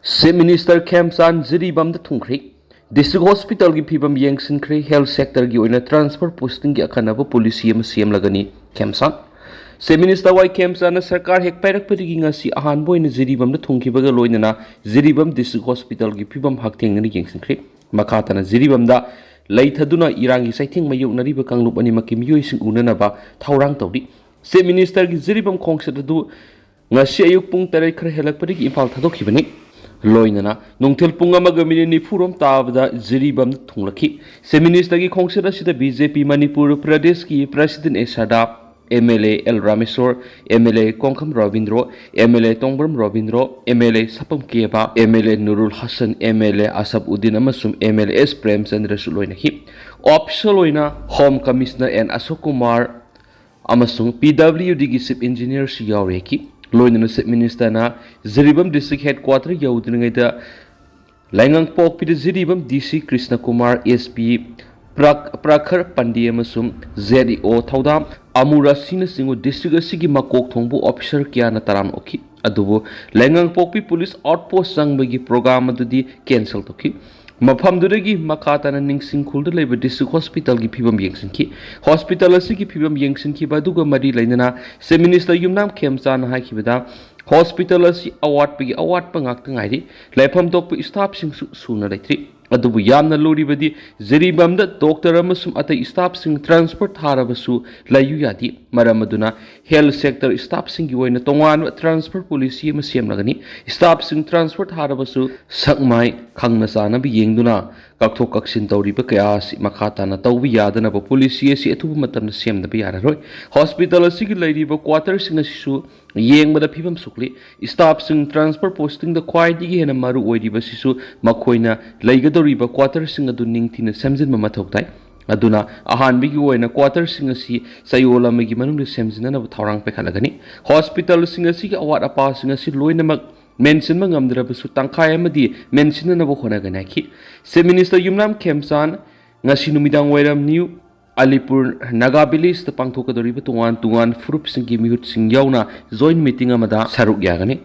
Se Minister Khemsan Ziribam the Tungkri, District Hospital gi Pibam Yangsinkri, Health Sector gi oina transfer posting gi akanaba policy CM lagani Khemsan. Se Minister Y Khemsan Sarkar hek pairak padigi ngasi ahan boy na Ziribam the Tungkibaga loinana Ziribam District Hospital gi Pibam Hakting ni Yangsinkri, Makatana Ziribam da Laithaduna Irangi Sighting Mayuk Nariba Kanglup and Makimio is Unanaba, Taurang Todi. Se Minister gi Ziribam Kongsadu Ngashi ayuk pung taray kare helak padigi impal thadokibani. Loinana, Nungtil Pungamagami Nifurum Tabda, Ziribam Tunglaki, Seministagi Kongsida Sida BJP Manipur Pradeski, President Esada, MLA El Ramesor, MLA Konkam Robindro, MLA Tongbram Robindro, MLA Sapam Kieba, MLA Nurul Hassan, MLA Asab Udin Amasum, MLA S. Prems and Resuluinaki, Opsaloina, Home Commissioner and Asokumar Amasung, PWD Gisip Engineer Shiaureki. Loinana State Minister na Ziribam District Headquarter Yaudingaida Langang Pok Pida Ziribam DC Krishna Kumar SP Prakhar Pandiamasum ZEO Taudam Amura Sina Singo District Sigi Makok Tongbu Officer Kiana Taram Oki Adubo Langang Pokpi Police Outpost Sangbagi Program Adudi cancel Toki Mapam Duragi Makatana Ning Singkul Labor District Hospital gi Pibam Yangsinki Hospital Asiki Pibam Yangsinki Baduga Mari Lainana Se Minister Yumnam Khemsan Hakibada Hospital Asi Award Pigi Award Pangak Tangari Lapam Dok Staff Sing Suna Latri Adubu Yamna Lori Badi Ziribam the Doctor Amasum at the Staff Sing Transport Harabasu Layu Yadi Maramaduna Health Sector Staff Sing Yuena Tongan Transport Police Masiam Lagani Staff Sing Transport Harabasu Sakmai Kangnasana be Yengduna Kakto Kaksin Tori Bakayas Makatana Tawi Yadana Police si Etumatam the Siam the Biaroi Hospital Asiki Lady Quarters in a Sisu Yang with the Pibam Sukli Staff Sing Transport Posting the Quiet and a Maru Oidi Basisu Makoina Lagadoriba Quarters in a Duning Tina Samson Mamatotai Aduna Ahan Bigu and a quarter singer si Sayola Magimanum the Samson of Tarang Pekalagani Hospital singer si Awat a passing a si Loinamak Mention Mangamdrabasu Tankai Amadi mention an Abohonaganaki Se Minister Yumnam Khemsan Ngasinumidang Wedam New Alipur Naga Bilis the Pangtoka the River Tuan Frup Singi Mihut Sing Yauna joint meeting Amada Saruk Yagani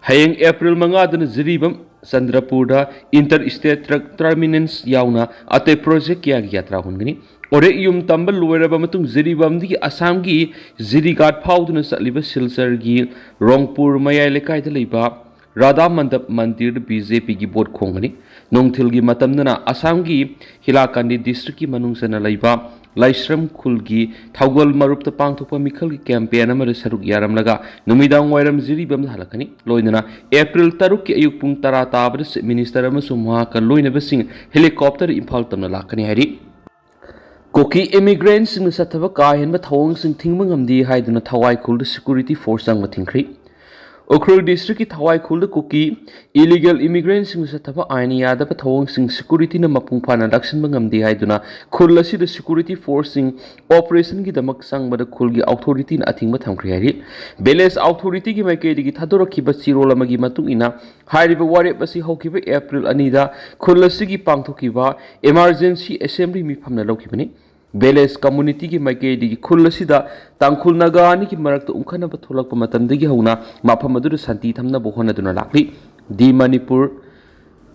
Hayang April Mangadan Ziribam Sandrapurda Interstate Terminance Yauna at a project Yagyatra Hungani Ore Yum Tambal Luerabamatum Ziribam the Assamgi Zirigat Powduna Saliba Silsargi Rongpur Mayalekai the Liba Radha Mandap Mandir BJP gi board Kongani Nongtilgi Matamna Assamgi Hilakandi District Manungsana Laiba Laisram Kulgi Taugal Marup the Pangtopa Mikal campaign Amar Saruk Yaram Laga Numidang Wairam Ziribam Halakani Loinana April Taruki Ayupung Taratabas Minister Amasumaka Loina Basing helicopter impaltam Lakani Hari Koki immigrants in the Satavaka and Matongs and Tingmangam di Haiduna Tawai Kul the security force ang Matingkri Okrul district Tawai Kul the Koki illegal immigrants in the Satava Ainiada Patongs in security na Mapungpana Daxin Mangam di Haiduna Kulasi the security forcing operation Gidamak sang but the Kulgi authority in Ating Matamkri Beles authority Gimaki Tadoroki Basiro Lamagi Matungina High River Warrior Basi Hokiba April Anida Kulasigi Pangtokiba emergency assembly Mipamna Lokibani Beles community ki maike di Kulasida Tangkul Nagani ki Marak Unkana Batulak Matam de Hona Mapamadu Santi Tamna Bohona Duna Lakli Di Manipur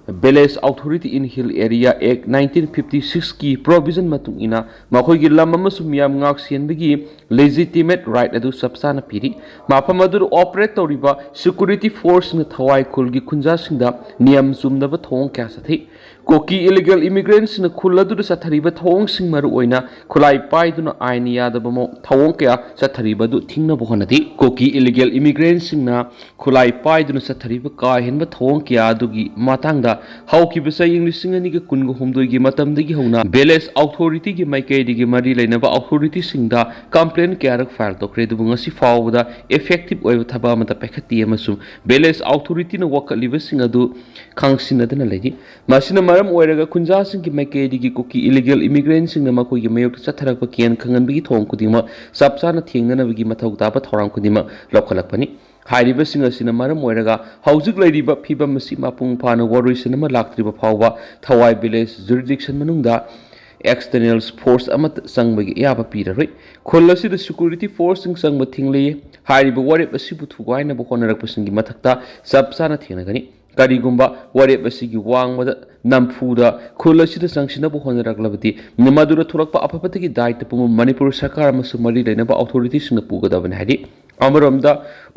Beles Authority in Hill Area Act 1956 ki provision matungina Makoy Lama Masumiyam Ngak Sian Bigi legitimate right adu Sapsana Piri Mapamadu operate Toriba security force in Tawai Kulgi Kunjasinda Niam Sumdaba Tong Kasati Koki illegal immigrants in a Kuladu Satariba Tong Sing Maruina Kulai Paiduna Ainia the Bamo Tawonka Satariba do Tingna Bohonati Koki illegal immigrants in na Kulai Paiduna Satariba Kahin Batonkia Dugi Matanga How keep saying listening a Kungo Humdugi Matam de Hona Beles authority Maike de Mari Lenava authority Singda complaint Karak file to create Bungasi Fawda effective way of Tabamata Pekati Amasum Beles authority no Waka Livesingadu Kangsina than a lady Masina Maram Weraga Kunjasin Maike de Koki illegal immigrants in the Mako Yamayo Satarapaki and Kangan Tong Kudima Sapsana Tingana Vigimata Taram Kudima Lokalapani High River Singer Cinema Moraga, Housing Lady but Piba Masima Pung Pana Warri Cinema Laktriba Pawa, Tawai Biles, Jurisdiction Manunda, External Force Amat Sangbagi Yaba Peter, Kolasi the Security Force in Sangma Tingley, High River Warri Basibu to Wine Bohona Representing Matakta, Sapsana Tinagani, ꯀꯔꯤꯒꯨꯝꯕ ꯋꯥꯔꯦꯞ ꯑꯁꯤꯒꯤ ꯋꯥꯡꯃꯗ ꯅꯝꯐꯨꯗ ꯈꯨꯜ ꯑꯁꯤꯗ ꯆꯪꯁꯤꯟꯅꯕ ꯍꯣꯠꯅꯔꯛꯂꯕꯗꯤ ꯃꯗꯨꯗ ꯊꯣꯛꯂꯛꯄ ꯑꯐꯕꯇꯒꯤ diet ꯄꯨꯝꯕ ꯃꯅꯤꯄꯨꯔ ꯁꯔꯀꯥꯔ ꯑꯃꯁꯨꯡ ꯃꯔꯤ ꯂꯩꯅꯕ ꯑꯣꯊꯣꯔꯤꯇꯤꯁꯤꯡꯅ ꯄꯨꯒꯗꯕꯅꯤ ꯍꯥꯏꯔꯤ ꯑꯃꯔꯣꯝꯗ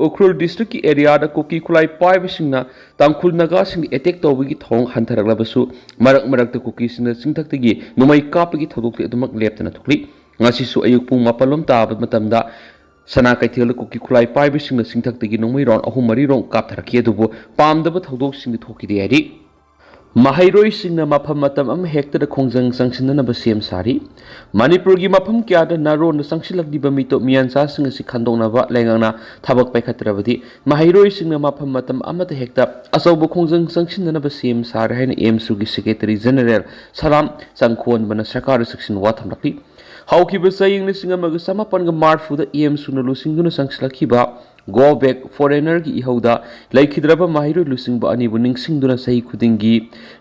ꯎꯈ꯭ꯔꯨꯜ ꯗꯤꯁꯇ꯭ꯔꯤꯛꯀꯤ ꯑꯦꯔꯤꯌꯥꯗ ꯀꯨꯀꯤ ꯈꯨꯠꯂꯥꯏ ꯄꯥꯏꯕꯁꯤꯡꯅ ꯇꯥꯡꯈꯨꯜ ꯅꯥꯒꯥꯁꯤꯡꯗ ꯑꯦꯇꯦꯛ ꯇꯧꯕꯒꯤ ꯊꯧꯑꯣꯡ ꯍꯟꯊꯔꯛꯂꯕꯁꯨ ꯃꯔꯛ ꯃꯔꯛꯇ ꯀꯨꯀꯤꯁꯤꯡꯅ ꯆꯤꯡꯊꯛꯇꯒꯤ ꯅꯣꯡꯃꯩ ꯀꯥꯞꯄꯒꯤ ꯊꯧꯗꯣꯛꯇꯤ ꯑꯗꯨꯃꯛ ꯂꯦꯞꯇꯅ ꯊꯣꯛꯂꯤ ꯉꯁꯤꯁꯨ ꯑꯌꯨꯛ ꯄꯨꯡ 7 ꯇꯥꯕ ꯃꯇꯝꯗ ꯁꯅꯥ ꯀꯩꯊꯦꯜꯗ ꯀꯨꯀꯤ ꯈꯨꯠꯂꯥꯏ ꯄꯥꯏꯕꯁꯤꯡꯅ ꯆꯤꯡꯊꯛꯇꯒꯤ ꯅꯣꯡꯃꯩ ꯔꯥꯎꯟ 3-4 ꯀꯥꯞꯊꯔꯛꯈꯤ ꯑꯗꯨꯕꯨ ꯄꯥꯝꯗꯕ ꯊꯧꯗꯣꯛꯁꯤꯡꯗꯤ ꯊꯣꯛꯈꯤꯗꯦ ꯍꯥꯏꯔꯤ ꯃꯍꯩꯔꯣꯏꯁꯤꯡꯅ ꯃꯐꯝ ꯃꯇꯝ ꯑꯃ ꯍꯦꯛꯇꯗ ꯈꯣꯡꯖꯪ ꯆꯪꯁꯤꯟꯅꯅꯕ ꯁꯦꯝ ꯁꯥꯔꯤ ꯃꯅꯤꯄꯨꯔꯒꯤ ꯃꯐꯝ ꯀꯌꯥꯗ ꯅꯥꯔꯣꯟꯗ ꯆꯪꯁꯤꯜꯂꯛꯂꯤꯕ ꯃꯤꯇꯣꯞ ꯃꯤꯌꯥꯟꯆꯥꯁꯤꯡ ꯑꯁꯤ ꯈꯟꯗꯣꯛꯅꯕ ꯂꯩꯉꯥꯛꯅ ꯊꯕꯛ ꯄꯥꯏꯈꯠꯇ꯭ꯔꯕꯗꯤ ꯃꯍꯩꯔꯣꯏꯁꯤꯡꯅ ꯃꯐꯝ ꯃꯇꯝ ꯑꯃꯗ ꯍꯦꯛꯇ ꯑꯆꯧꯕ ꯈꯣꯡꯖꯪ ꯆꯪꯁꯤꯟꯅꯅꯕ ꯁꯦꯝ ꯁꯥꯔꯦ ꯍꯥꯏꯅ ꯑꯦꯝꯁꯨꯒꯤ ꯁꯦꯀ꯭ꯔꯦꯇꯔꯤ ꯖꯦꯅꯔꯦꯜ ꯁꯂꯥꯝ ꯆꯪꯈꯣꯟꯕꯅ ꯁꯔꯀꯥꯔꯗ ꯆꯦꯛꯁꯤꯟ ꯋꯥ ꯊꯝꯂꯛꯂꯤ ꯍꯧꯈꯤꯕ ꯆꯍꯤ 1940ꯗ ꯑꯦꯝꯁꯨꯅ ꯂꯨꯆꯤꯡꯗꯨꯅ ꯆꯪꯁꯤꯜꯂꯛꯈꯤꯕ ꯒꯣ ꯕꯦꯛ ꯐꯣꯔꯦꯅꯔꯒꯤ ꯏꯍꯧꯗ ꯂꯩꯈꯤꯗ꯭ꯔꯕ ꯃꯍꯩꯔꯣꯏ ꯂꯨꯆꯤꯡꯕ ꯑꯅꯤꯕꯨ ꯅꯤꯡꯁꯤꯡꯗꯨꯅ ꯆꯍꯤ ꯈꯨꯗꯤꯡꯒꯤ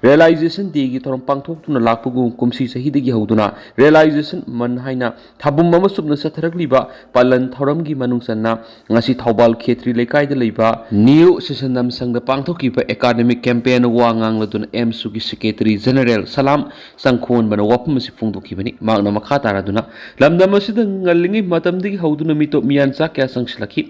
ꯔꯤꯌꯦꯂꯥꯏꯖꯦꯁꯟ ꯗꯦꯒꯤ ꯊꯧꯔꯝ ꯄꯥꯡꯊꯣꯛꯇꯨꯅ ꯂꯥꯛꯄꯒꯨꯝ ꯀꯨꯝꯁꯤ ꯆꯍꯤꯗꯒꯤ ꯍꯧꯗꯨꯅ ꯔꯤꯌꯦꯂꯥꯏꯖꯦꯁꯟ ꯃꯟ ꯍꯥꯏꯅ ꯊꯥꯕꯨꯝ ꯑꯃ ꯆꯨꯞꯅ ꯆꯠꯊꯔꯛꯂꯤꯕ ꯄꯥꯂꯟ ꯊꯧꯔꯝꯒꯤ ꯃꯅꯨꯡ ꯆꯟꯅ ꯉꯁꯤ ꯊꯧꯕꯥꯜ ꯈꯦꯇ꯭ꯔꯤ ꯂꯩꯀꯥꯏꯗ ꯂꯩꯕ ꯅ꯭ꯌꯨ ꯁꯤꯁꯟꯅꯝ ꯁꯪꯗ ꯄꯥꯡꯊꯣꯛꯈꯤꯕ ꯑꯦꯀꯥꯗꯦꯃꯤꯛ ꯀꯦꯝꯄꯦꯟ ꯋꯥ ꯉꯥꯡꯂꯗꯨꯅ ꯑꯦꯝꯁꯨꯒꯤ ꯁꯦꯀ꯭ꯔꯦꯇꯔꯤ ꯖꯦꯅꯔꯦꯜ ꯁꯂꯥꯝ ꯆꯪꯈꯣꯟꯕꯅ ꯋꯥꯐꯝ ꯑꯁꯤ ꯐꯣꯡꯗꯣꯛꯈꯤꯕꯅꯤ ꯃꯍꯥꯛꯅ ꯃꯈꯥ ꯇꯥꯔꯗꯨꯅ ꯂꯝꯗꯝ ꯑꯁꯤꯗ ꯉꯜꯂꯤꯉꯩ ꯃꯇꯝꯗꯒꯤ ꯍꯧꯗꯨꯅ ꯃꯤꯇꯣꯞ ꯃꯤꯌꯥꯟꯆꯥ ꯀꯌꯥ ꯆꯪꯁꯤꯜꯂꯛꯈꯤ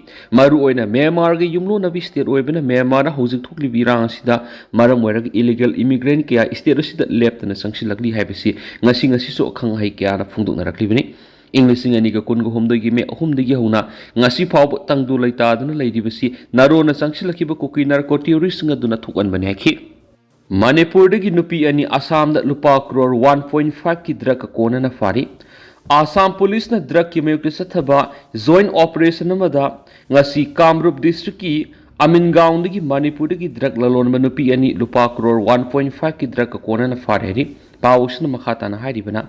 ꯃꯔꯨꯑꯣꯏꯅ ꯃ꯭ꯌꯥꯟꯃꯥꯔꯒꯤ ꯌꯨꯝꯂꯣꯟꯅꯕꯤ ꯁ꯭ꯇꯦꯠ ꯑꯣꯏꯕꯅ ꯃ꯭ꯌꯥꯟꯃꯥꯔꯗ ꯍꯧꯖꯤꯛ ꯊꯣꯛꯂꯤꯕ ꯏꯔꯥꯡ ꯑꯁꯤꯗ ꯃꯔꯝ ꯑꯣꯏꯔꯒ ꯏꯂꯤꯒꯦꯜ ꯏꯃꯤꯒ꯭ꯔꯦꯟ ꯀꯌꯥ ꯁ꯭ꯇꯦꯠ ꯑꯁꯤꯗ ꯂꯦꯞꯇꯅ ꯆꯪꯁꯤꯜꯂꯛꯂꯤ ꯍꯥꯏꯕꯁꯤ ꯉꯁꯤꯁꯨ ꯑꯈꯪ ꯑꯍꯩ ꯀꯌꯥꯅ ꯐꯣꯡꯗꯣꯛꯅꯔꯛꯂꯤꯕꯅꯤ ꯏꯪ 2019ꯒꯤ ꯃꯦ 3ꯗꯒꯤ ꯍꯧꯅ ꯉꯁꯤ ꯐꯥꯎꯕ ꯇꯪꯗꯨ ꯂꯩꯇꯥꯗꯨꯅ ꯂꯩꯔꯤꯕꯁꯤ ꯅꯥꯔꯣꯟꯅ ꯆꯪꯁꯤꯜꯂꯛꯈꯤꯕ ꯀꯨꯀꯤ ꯅꯥꯔꯀꯣ ꯇꯤꯌꯣꯔꯤꯁꯁꯤꯡ ꯑꯗꯨꯅ ꯊꯣꯛꯍꯟꯕꯅꯤ ꯍꯥꯏꯈꯤ ꯃꯅꯤꯄꯨꯔꯗꯒꯤ ꯅꯨꯄꯤ ꯑꯅꯤ ꯑꯁꯥꯝꯗ ꯂꯨꯄꯥ ꯀ꯭ꯔꯣꯔ 1.5ꯀꯤ ꯗ꯭ꯔꯒ ꯀꯣꯟꯅꯅ ꯐꯥꯔꯤ ꯑꯁꯥꯝ ꯄꯨꯂꯤꯁꯅ ꯗ꯭ꯔꯒꯀꯤ ꯃꯥꯌꯣꯛꯇ ꯆꯠꯊꯕ ꯖꯣꯏꯟꯠ ꯑꯣꯄꯔꯦꯁꯟ ꯑꯃꯗ ꯉꯁꯤ ꯀꯥꯃꯔꯨꯞ ꯗꯤꯁꯇ꯭ꯔꯤꯛꯀꯤ ꯑꯃꯤꯟꯒꯥꯎꯟꯗꯒꯤ ꯃꯅꯤꯄꯨꯔꯗꯒꯤ ꯗ꯭ꯔꯒ ꯂꯂꯣꯟꯕ ꯅꯨꯄꯤ ꯑꯅꯤ ꯂꯨꯄꯥ ꯀ꯭ꯔꯣꯔ 1.5ꯀꯤ ꯗ꯭ꯔꯒ ꯀꯣꯟꯅꯅ ꯐꯥꯔꯦ ꯍꯥꯏꯔꯤ ꯄꯥꯎ ꯑꯁꯤꯅ ꯃꯈꯥ ꯇꯥꯅ ꯍꯥꯏꯔꯤꯕꯅ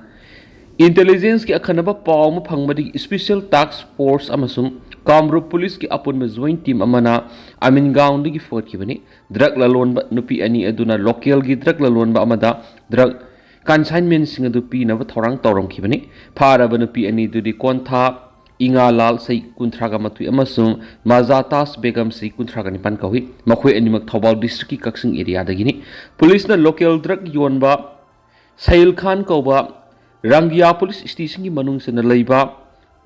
ꯏꯟꯇꯦꯂꯤꯖꯦꯟꯁꯀꯤ ꯑꯈꯟꯅꯕ ꯄꯥꯎ ꯑꯃ ꯐꯪꯕꯗꯒꯤ ꯁ꯭ꯄꯦꯁꯤꯌꯦꯜ ꯇꯥꯛꯁ ꯐꯣꯔꯁ ꯑꯃꯁꯨꯡ ꯀꯥꯃꯔꯨꯞ ꯄꯨꯂꯤꯁꯀꯤ ꯑꯄꯨꯟꯕ ꯖꯣꯏꯟꯠ ꯇꯤꯝ ꯑꯃꯅ ꯑꯃꯤꯟꯒꯥꯎꯟꯗꯒꯤ ꯐꯒꯠꯈꯤꯕꯅꯤ ꯗ꯭ꯔꯒ ꯂꯂꯣꯟꯕ ꯅꯨꯄꯤ ꯑꯅꯤ ꯑꯗꯨꯅ ꯂꯣꯀꯦꯜꯒꯤ ꯗ꯭ꯔꯒ ꯂꯂꯣꯟꯕ ꯑꯃꯗ ꯗ꯭ꯔꯒ ꯀꯟꯁꯥꯏꯟꯃꯦꯟꯁꯤꯡ ꯑꯗꯨ ꯄꯤꯅꯕ ꯊꯧꯔꯥꯡ ꯇꯧꯔꯝꯈꯤꯕꯅꯤ ꯐꯥꯔꯕ ꯅꯨꯄꯤ ꯑꯅꯤꯗꯨꯗꯤ ꯀꯣꯟꯊꯥ ꯏꯉꯥꯂꯥꯜ ꯆꯍꯤ 32 ꯑꯃꯁꯨꯡ ꯃꯥꯖꯥꯇꯥꯁ ꯕꯦꯒꯝ ꯆꯍꯤ 39 ꯀꯧꯏ ꯃꯈꯣꯏ ꯑꯅꯤꯃꯛ ꯊꯧꯕꯥꯜ ꯗꯤꯁꯇ꯭ꯔꯤꯛꯀꯤ ꯀꯛꯆꯤꯡ ꯑꯦꯔꯤꯌꯥꯗꯒꯤꯅꯤ ꯄꯨꯂꯤꯁꯅ ꯂꯣꯀꯦꯜ ꯗ꯭ꯔꯒ ꯌꯣꯟꯕ ꯁꯩꯜ ꯈꯥꯟ ꯀꯧꯕ ꯔꯪꯒꯤꯌꯥ ꯄꯨꯂꯤꯁ ꯁ꯭ꯇꯦꯁꯟꯒꯤ ꯃꯅꯨꯡ ꯆꯟꯅ ꯂꯩꯕ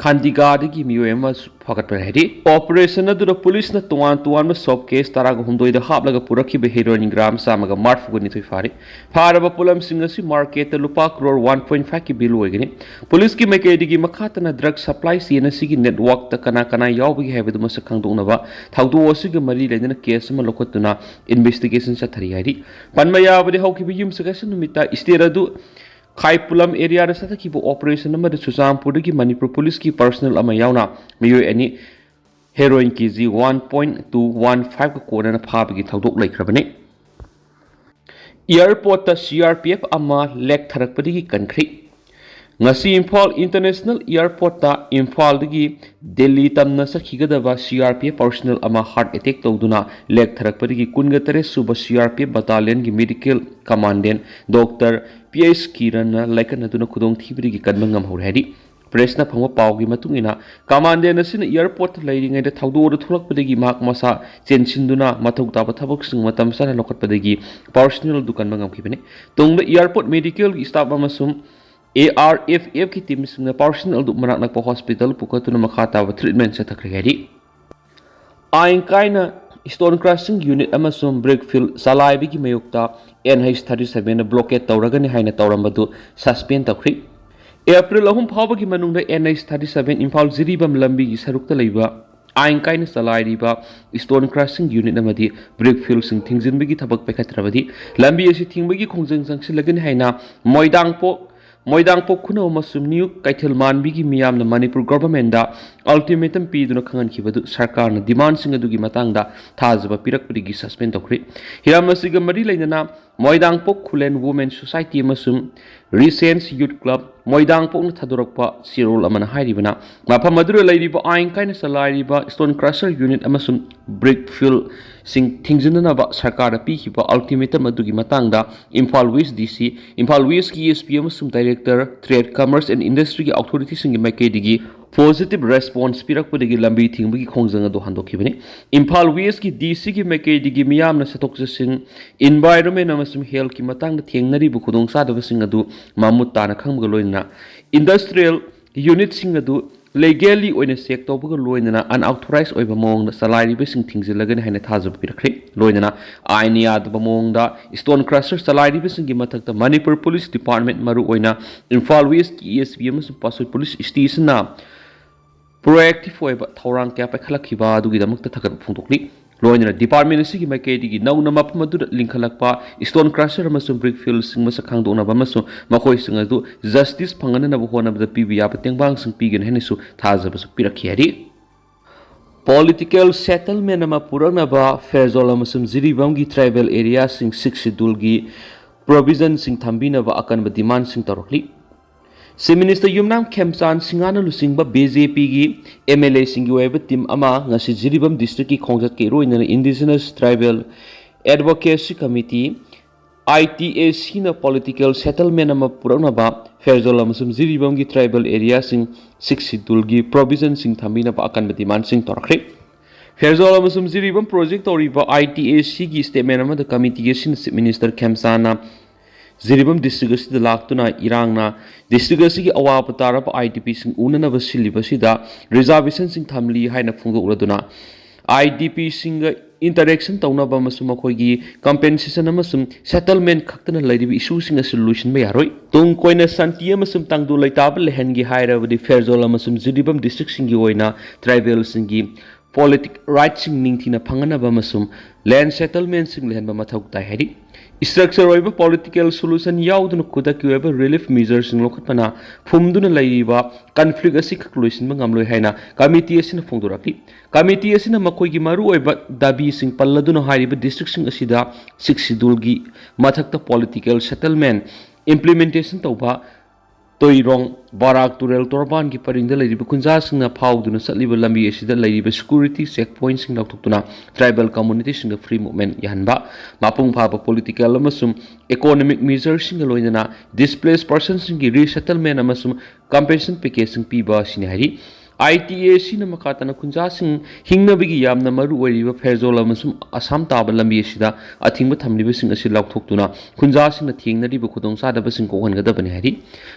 ꯈꯥꯟꯗꯤꯒꯥꯗꯒꯤ ꯃꯤꯑꯣꯏ ꯑꯃ ꯐꯒꯠꯄ ꯍꯥꯏꯔꯤ ꯑꯣꯄꯔꯦꯁꯟ ꯑꯗꯨꯗ ꯄꯨꯂꯤꯁꯅ ꯇꯣꯉꯥꯟꯕ ꯁꯣꯞ ꯀꯦꯁ 19ꯗ ꯍꯥꯞꯂꯒ ꯄꯨꯔꯛꯈꯤꯕ ꯍꯦꯔꯣꯏꯟ ꯒ꯭ꯔꯥꯝ 142 ꯐꯥꯔꯤ ꯐꯥꯔꯕ ꯄꯣꯠꯂꯝꯁꯤꯡ ꯑꯁꯤ ꯃꯥꯔꯀꯦꯠꯇ ꯂꯨꯄꯥ ꯀ꯭ꯔꯣꯔ 1.5ꯀꯤ ꯕꯤꯜ ꯑꯣꯏꯒꯅꯤ ꯄꯨꯂꯤꯁꯀꯤ ꯃꯥꯏꯀꯩꯗꯒꯤ ꯃꯈꯥ ꯇꯥꯅ ꯗ꯭ꯔꯒ ꯁꯄ꯭ꯂꯥꯏ ꯆꯦꯟ ꯑꯁꯤꯒꯤ ꯅꯦꯠꯋꯥꯔꯛꯇ ꯀꯅꯥ ꯌꯥꯎꯕꯒꯦ ꯍꯥꯏꯕꯗꯨ ꯃꯁꯛ ꯈꯪꯗꯣꯛꯅꯕ ꯊꯧꯗꯣꯛ ꯑꯁꯤꯒ ꯃꯔꯤ ꯂꯩꯅꯅ ꯀꯦꯁ ꯑꯃ ꯂꯧꯈꯠꯇꯨꯅ ꯏꯟꯚꯦꯁꯇꯤꯒꯦꯁꯟ ꯆꯠꯊꯔꯤ ꯍꯥꯏꯔꯤ ꯄꯟꯕ ꯌꯥꯕꯗꯤ ꯍꯧꯈꯤꯕ ꯌꯨꯝꯁꯀꯩꯁ ꯅꯨꯃꯤꯠꯇ ꯁ꯭ꯇꯦꯠ ꯑꯗꯨ ꯈꯥꯏꯄꯨꯂꯝ ꯑꯦꯔꯤꯌꯥꯗ ꯆꯠꯊꯈꯤꯕ ꯑꯣꯄꯔꯦꯁꯟ ꯑꯃꯗ ꯆꯨꯔꯆꯥꯟꯄꯨꯔꯗꯒꯤ ꯃꯅꯤꯄꯨꯔ ꯄꯨꯂꯤꯁꯀꯤ ꯄꯔꯁꯅꯦꯜ ꯑꯃ ꯌꯥꯎꯅ ꯃꯤꯑꯣꯏ ꯑꯅꯤ ꯍꯦꯔꯣꯏꯟ KG 1.215ꯒ ꯀꯣꯟꯅꯅ ꯐꯥꯕꯒꯤ ꯊꯧꯗꯣꯛ ꯂꯩꯈ꯭ꯔꯕꯅꯤ ꯏꯌꯔꯄꯣꯔꯠꯇ CRPF ꯑꯃ ꯂꯦꯛꯊꯔꯛꯄꯗꯒꯤ ꯀꯟꯈ꯭ꯔꯤ ꯉꯁꯤ ꯏꯝꯐꯥꯜ ꯏꯟꯇꯔꯅꯦꯁꯅꯦꯜ ꯏꯌꯔꯄꯣꯔꯠꯇ ꯏꯝꯐꯥꯜꯗꯒꯤ ꯗꯦꯜꯂꯤ ꯇꯝꯅ ꯆꯠꯈꯤꯒꯗꯕ CRPF ꯄꯔꯁꯅꯦꯜ ꯑꯃ ꯍꯥꯔꯠ ꯑꯦꯇꯦꯛ ꯇꯧꯗꯨꯅ ꯂꯦꯛꯊꯔꯛꯄꯗꯒꯤ 28 ꯁꯨꯕ CRPF ꯕꯇꯥꯂꯤꯌꯟꯒꯤ ꯃꯦꯗꯤꯀꯦꯜ ꯀꯃꯥꯟꯗꯦꯟ ꯗꯣꯛꯇꯔ PH ꯀꯤꯔꯟꯅ ꯂꯥꯏꯀꯠꯅꯗꯨꯅ ꯈꯨꯗꯣꯡꯊꯤꯕꯗꯒꯤ ꯀꯟꯕ ꯉꯝꯍꯧꯔꯦ ꯍꯥꯏꯔꯤ ꯄ꯭ꯔꯦꯁꯅ ꯐꯪꯕ ꯄꯥꯎꯒꯤ ꯃꯇꯨꯡ ꯏꯟꯅ ꯀꯃꯥꯟꯗꯦꯟ ꯑꯁꯤꯅ ꯏꯌꯔꯄꯣꯔꯠꯇ ꯂꯩꯔꯤꯉꯩꯗ ꯊꯧꯗꯣꯛ ꯑꯗꯨ ꯊꯣꯛꯂꯛꯄꯗꯒꯤ ꯃꯍꯥꯛ ꯃꯁꯥ ꯆꯦꯟꯁꯤꯟꯗꯨꯅ ꯃꯊꯧ ꯇꯥꯕ ꯊꯕꯛꯁꯤꯡ ꯃꯇꯝ ꯆꯥꯅ ꯂꯧꯈꯠꯄꯗꯒꯤ ꯄꯔꯁꯅꯦꯜ ꯑꯗꯨ ꯀꯟꯕ ꯉꯝꯈꯤꯕꯅꯤ ꯇꯨꯡꯗ ꯏꯌꯔꯄꯣꯔꯠ ꯃꯦꯗꯤꯀꯦꯜꯒꯤ ꯁ꯭ꯇꯥꯐ ꯑꯃꯁꯨꯡ ARFFꯀꯤ ꯇꯤꯝꯁꯤꯡꯅ ꯄꯔꯁꯅꯦꯜ ꯑꯗꯨ ꯃꯅꯥꯛ ꯅꯛꯄ ꯍꯣꯁꯄꯤꯇꯥꯜ ꯄꯨꯈꯠꯇꯨꯅ ꯃꯈꯥ ꯇꯥꯕ ꯇ꯭ꯔꯤꯠꯃꯦꯟ ꯆꯠꯊꯈ꯭ꯔꯦ ꯍꯥꯏꯔꯤ ꯑꯥꯏꯟ ꯀꯥꯏꯅ ꯁ꯭ꯇꯣꯟ ꯀ꯭ꯔꯁꯤꯡ ꯌꯨꯅꯤꯠ ꯑꯃꯁꯨꯡ ꯕ꯭ꯔꯤꯛ ꯐꯤꯜ ꯆꯂꯥꯏꯕꯒꯤ ꯃꯥꯌꯣꯛꯇ NH-37ꯅ ꯕ꯭ꯂꯣꯀꯦꯠ ꯇꯧꯔꯒꯅꯤ ꯍꯥꯏꯅ ꯇꯧꯔꯝꯕꯗꯨ ꯁꯁꯄꯦꯟ ꯇꯧꯈ꯭ꯔꯤ ꯑꯦꯄ꯭ꯔꯤꯜ 3 ꯐꯥꯎꯕꯒꯤ ꯃꯅꯨꯡꯗ NH-37 ꯏꯝꯐꯥꯜ ꯖꯤꯔꯤꯕꯝ ꯂꯝꯕꯤꯒꯤ ꯁꯔꯨꯛꯇ ꯂꯩꯕ ꯑꯥꯏꯟ ꯀꯥꯏꯅ ꯆꯂꯥꯏꯔꯤꯕ ꯁ꯭ꯇꯣꯟ ꯀ꯭ꯔꯁꯤꯡ ꯌꯨꯅꯤꯠ ꯑꯃꯗꯤ ꯕ꯭ꯔꯤꯛ ꯐꯤꯜꯁꯤꯡ ꯊꯤꯡꯖꯤꯟꯕꯒꯤ ꯊꯕꯛ ꯄꯥꯏꯈꯠꯇ꯭ꯔꯕꯗꯤ ꯂꯝꯕꯤ ꯑꯁꯤ ꯊꯤꯡꯕꯒꯤ ꯈꯣꯡꯖꯪ ꯆꯪꯁꯤꯜꯂꯒꯅꯤ ꯍꯥꯏꯅ ꯃꯣꯏꯗꯥꯡꯄꯣꯛ ꯈꯨꯅꯧ ꯑꯃꯁꯨꯡ ꯅ꯭ꯌꯨ ꯀꯩꯊꯦꯜ ꯃꯥꯟꯕꯤꯒꯤ ꯃꯤꯌꯥꯝꯅ ꯃꯅꯤꯄꯨꯔ ꯒꯚꯔꯟꯃꯦꯟꯠꯗ ꯑꯜꯇꯤꯃꯦꯇꯝ ꯄꯤꯗꯨꯅ ꯈꯪꯍꯟꯈꯤꯕꯗꯨ ꯁꯔꯀꯥꯔꯅ ꯗꯤꯃꯥꯟꯁꯤꯡ ꯑꯗꯨꯒꯤ ꯃꯇꯥꯡꯗ ꯊꯥꯖꯕ ꯄꯤꯔꯛꯄꯗꯒꯤ ꯁꯁꯄꯦꯟ ꯇꯧꯈ꯭ꯔꯤ ꯍꯤꯔꯝ ꯑꯁꯤꯒ ꯃꯔꯤ ꯂꯩꯅꯅ ꯃꯣꯏꯗꯥꯡꯄꯣꯛ ꯈꯨꯂꯦꯟ ꯋꯨꯃꯦꯟ ꯁꯣꯁꯥꯏꯇꯤ ꯑꯃꯁꯨꯡ ꯔꯤꯁꯦꯟꯁ ꯌꯨꯠ ꯀ꯭ꯂꯕ ꯃꯣꯏꯗꯥꯡꯄꯣꯛꯅ ꯊꯥꯗꯣꯔꯛꯄ ꯆꯦꯔꯣꯜ ꯑꯃꯅ ꯍꯥꯏꯔꯤꯕꯅ ꯃꯐꯝ ꯑꯗꯨꯗ ꯂꯩꯔꯤꯕ ꯑꯥꯏꯟ ꯀꯥꯏꯅ ꯆꯂꯥꯏꯔꯤꯕ ꯁ꯭ꯇꯣꯟ ꯀ꯭ꯔꯁꯔ ꯌꯨꯅꯤꯠ ꯑꯃꯁꯨꯡ brick field sing thingzinanaba sarkar pihiba ultimatum adugi matangda Imphal West DC, Imphal West ki ESP amasung Director Trade Commerce and Industry Authority singi maikaidigi positive response pirakpadagi lambi thingbagi khongjang adu handokibani. Imphal West ki DC ki maikaidigi miyamna satok-sasin environment amasung health ki matangda thengnaribu khudong sadabasing adu mamut tana khangbaga loina industrial unit sing adu legally oina sek tawbaga loina unauthorized oiba mongda salary basing thingzilagani haina thajab pirakre loina aini adba mongda stone crusher salary basing gi mathakta Manipur Police Department maru oina Imphal West ki ESP amasung Pasoi Police Station na proactive oiba thorang kya paikhalakhiba adugi damakta thakat phungtokli loina department asigi maikaidigi nauna mapam adu linkhalakpa stone crusher amasung brickfield sing masa khangdona bamasung makoi sing adu justice phangana na hona bada pibi yapa tengbang sing pigen henisu thajabasu pirakhiari political settlement ama purana ba Fairjol amasung Jiribam gi tribal area sing 6 schedule gi provision sing thambina ba akan ba demand sing tarokli Chief Minister Yumnam Khemchan Singana Lusingba BJP gi MLA singi weba team ama ngasi Jiribam district ki khongjat ke roina Indigenous Tribal Advocacy Committee ITAC na political settlement ama purana ba Fairjol amasum Jiribam gi tribal area sing 6 schedule gi provision sing thambina ba akan ba demand sing torakre Fairjol amasum Jiribam project oriba ITAC gi statement ama the committee gi Chief Minister Khemchan na Jiribam district asida laktuna irangna district asigi awapa tarapa IDP sing unana basiliba sida reservation sing thamli haina phungdokladuna IDP sing interaction taunaba amasum makhoigi compensation amasum settlement khaktana laidibi issue sing solution ba yaroi tung koina santi amasum tangdu laitaba lehengi hairabadi Fairjol amasum Jiribam district singi oina tribal singi politic rights sing ningthina phanganaba amasum land settlement sing lehenba mathau tai hari structure oiba political solution yauduna khudaki oiba relief measures sing lokhatpana phumduna laiba conflict asi conclusion ba ngamloi haina committee asina phongdorakli committee asina makoi gi maru oiba dabi sing palladuna hariba district sing asida 6 schedule gi mathakta political settlement implementation tauba Toirong Barak Turel Torban ki paringda laiba kunja singna phauduna satliba lambi asida laiba security checkpoints sing lautokuna tribal community sing free movement yahanba mapung phaba political amasum economic measures sing loinana displaced persons sing resettlement amasum compensation package sing piba sinihari ITAC na makatana kunja sing hingnabigi yamna maru oiriba Fairjol amasum Assam taba lambi asida athingba thamliba sing asi laukthoktuna kunja sing na thengnariba khudong sadaba sing kohangadabani hari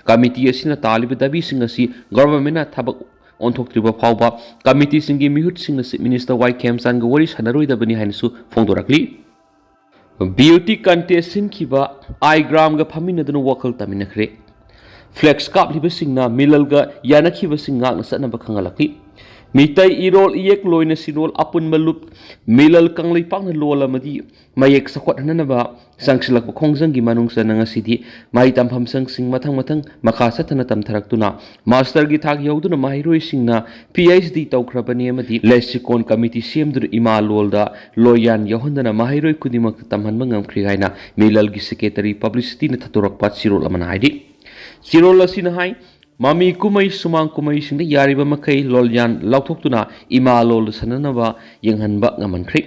committee asina taliba dabi sing asi government na thabak onthoktriba phawba committee singi mihut sing na Chief Minister Y Khemchan ga wari sanaroidabani hainasu phongdorakli beauty contest sin khiba igram ga phaminaduna wakal taminakre Flex Cup libasingna milalga yanaki basing ngak na satna bakhangalaki Meetei irol iek loina sinol apun malup milal kanglai pakna lola madi mayek sakwat hanana ba sangsilak khongjang gi manungsa nanga sidi mai tampham sang sing mathang makha sathana tamtharaktuna master gi thak yauduna mahiroi singna PhD tawkhrabani amadi lexicon committee semdur ima lolda loyan yahondana mahiroi kudimak tamhanba ngamkhri haina milal gi secretary publicity na thatorakpa sirol amana haidi sirol asina hai Mami kumai sumang kumai singda yariba makai lolyan lauktokuna ima lol sananaba yenghanba ngamankri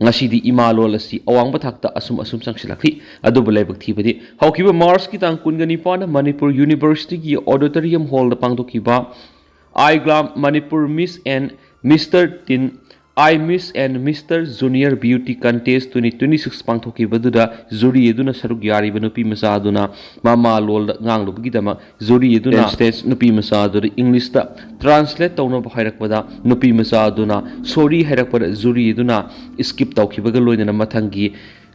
ngasidi ima lol asi awangba thakta asum sangsilakri aduba laibak thibadi haukiba Mars ki tang kungani pana Manipur University ki auditorium hall da pangdokiba Glam Manipur Miss and Mr. Tin I Miss and Mr. Junior Beauty Contest 2026 pangthoki baduda jury eduna saruk yari nupi masa aduna mama lol ngang lubgidama jury eduna stage nupi masa adu English ta translate tawna bhairakpada nupi masa aduna sorry hairakpada jury eduna skip tawkhibaga loina mathangi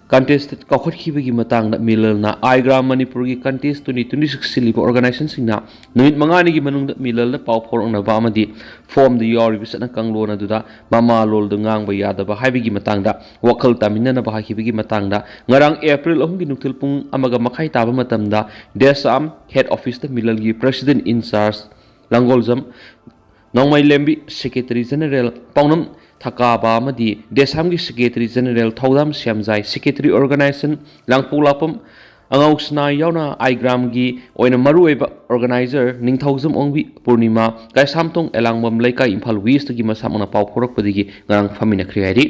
contest kakhotkhibagi matangna milalna Gram Manipur gi contest 2026 siliba organization singna numit mangani gi manungda milalna paw phorongna ba amadi form the yori bisana kanglona duda mama lol du ngang ba yada ba haibigi matangda wakhal taminna ba hakibigi matangda ngarang April 3 gi nukthil pung amaga makhai taba matamda desam head office ta milal gi president in charge langoljam nongmai lembi secretary general pawnam Thakaba amadi Desam gi Secretary General Thodam Siamjai Secretary Organization Langpulapam Angausna yauna Gram gi oina marueba organizer Ningthaujam Ongbi Purnima Kaisamtong Elangmam Leika Imphal West gi masamna paw phorakpadigi ngarang famina khriari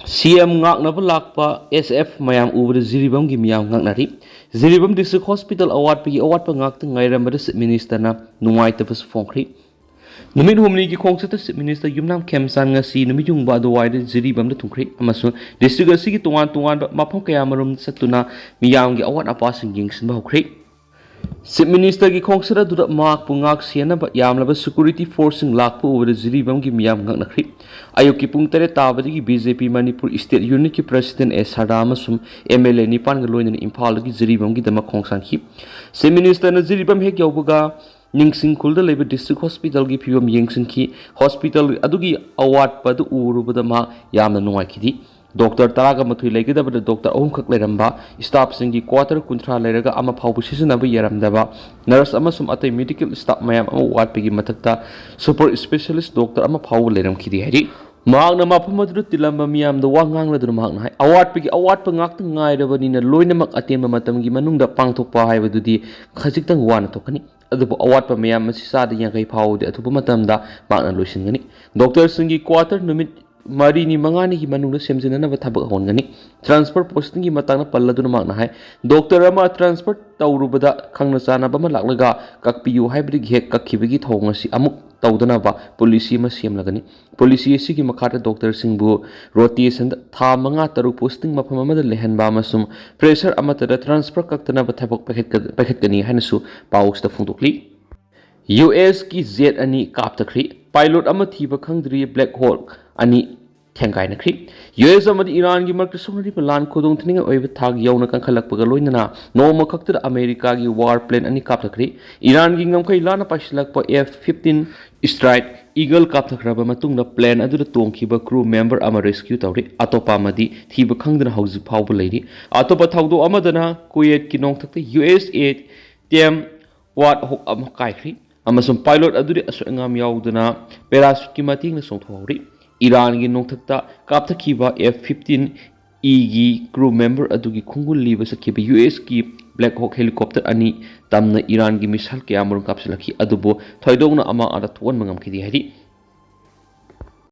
CM ngaknaba lakpa SF mayam ubada Jiribam gi miyam ngaknari Jiribam District Hospital awatpagi awatpa ngakta ngairambada Chief Minister na nungaitaba sufongkri Numit humni ki khongsata Chief Minister Yumnam Khemsan ngasi numit yungba adwaida Jiribam da thungkri amasung district asigi tongan mafam kaya marum satuna miyam gi awat apasing yengsinba hokri Chief Minister ki khongsara dura mak pungak sianaba yamlaba security force lakpa ubada Jiribam gi miyam ngaknakri Ayuki pung tere tabadi ki BJP Manipur State Unit ki President S. Hadama sum MLA Nipan Galoin Impal ki Jiribam ki dama khongsan ki Chief Minister na Jiribam hek yaubaga Ningsing Khulda leba District Hospital ki phibam yengsin ki hospital adugi awat padu urubada ma yamna nungai kidi Doctor Taraga Matui Legidaba Doctor Omkak Leramba staff singi quarter kuntra leraga ama phawbu sisinaba yaramdaba nurse amasum atay medical staff mayam ama watpigi matakta super specialist doctor ama phawbu leram kidi hari Magna mapamadu tilamba miyam da wangang la drum hang hai awat pa ngak ta ngai ra bani na loina mak atemba matam gi manungda pangthok pa hai badudi khajik tang wan thokani adubu awat pa miyam masi sa da yang kai phau de athupa matam da magna loisin gani doctor singi quarter numit Mari ni mangani ki manungna semjena na bathabak hongani transfer posting ki matangna palladuna magna hai doctor ama transfer tawrubada khangna chana bama laklaga kakpiyu haibri ghek kakhibagi thongasi amuk tawdana ba policy ma semlagani policy si ki makhata doctor singbu rotation tha manga taru posting mafam amada lehanba masum pressure amata da transfer kaktana bathabak pakhet kani hainasu paus da phungdokli US ki Z ani kapthakhre pilot ama thiba khangdri black hole ani thengai nakri US amadi Iran gi mark sonari plan Khudong thninga oiba thag yauna kan khalakpaga loinana noma khakta America gi war plane ani kapthakhre Iran gi ngamkai lana pasilakpa F-15 strike eagle kapthakhra matungna plane adura tongkhiba crew member ama rescue tawri atopa amadi thiba khangdana hauji phawbu leiri atopa thawdo amadana Kuwait ki nongthakta USA tem wat hok am kaikri amasum pilot aduri asangam yaudana parachute ki mating na songthawri Iran gi nongthakta kapthakhiba F-15 E gi crew member adugi khungul liba sakhiba US ki Black Hawk helicopter ani tamna Iran gi missile ke amur kapsilakhi adubo thoidongna ama ara thon mangam khidi hari